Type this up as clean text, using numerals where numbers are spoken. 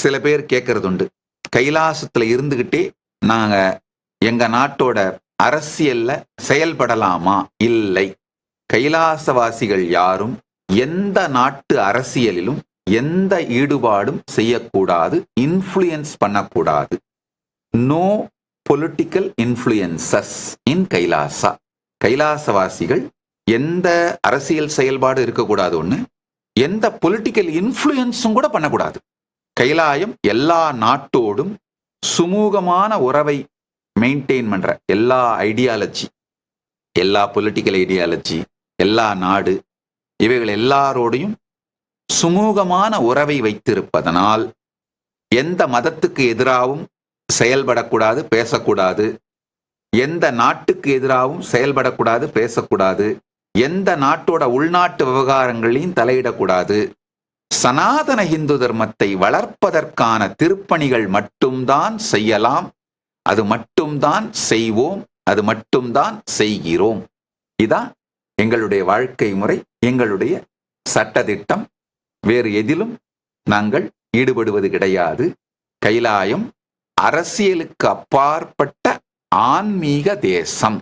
சில பேர் கேட்கறது உண்டு, கைலாசத்துல இருந்துகிட்டே நாங்க எங்க நாட்டோட அரசியல்ல செயல்படலாமா? இல்லை. கைலாசவாசிகள் யாரும் எந்த நாட்டு அரசியலிலும் எந்த ஈடுபாடும் செய்யக்கூடாது, இன்ஃப்ளூயன்ஸ் பண்ணக்கூடாது. நோ பொலிட்டிக்கல் இன்ஃப்ளூயன்சஸ் இன் கைலாசா. கைலாசவாசிகள் எந்த அரசியல் செயல்பாடு இருக்கக்கூடாது, ஒண்ணு, எந்த பொலிட்டிக்கல் இன்ஃப்ளூயன்ஸும் கூட பண்ணக்கூடாது. கைலாயம் எல்லா நாட்டோடும் சுமூகமான உறவை மெயின்டைன் பண்ற எல்லா ஐடியாலஜி, எல்லா பொலிட்டிக்கல் ஐடியாலஜி, எல்லா நாடு, இவைகள் எல்லாரோடையும் சுமூகமான உறவை வைத்திருப்பதனால் எந்த மதத்துக்கு எதிராகவும் செயல்படக்கூடாது, பேசக்கூடாது. எந்த நாட்டுக்கு எதிராகவும் செயல்படக்கூடாது, பேசக்கூடாது. எந்த நாட்டோட உள்நாட்டு விவகாரங்களையும் தலையிடக்கூடாது. சனாதன இந்து தர்மத்தை வளர்ப்பதற்கான திருப்பணிகள் மட்டும்தான் செய்யலாம். அது மட்டும்தான் செய்வோம், அது மட்டும்தான் செய்கிறோம். இதான் எங்களுடைய வாழ்க்கை முறை, எங்களுடைய சட்டதிட்டம். வேறு எதிலும் நாங்கள் ஈடுபடுவது கிடையாது. கைலாயம் அரசியலுக்கு அப்பாற்பட்ட ஆன்மீக தேசம்.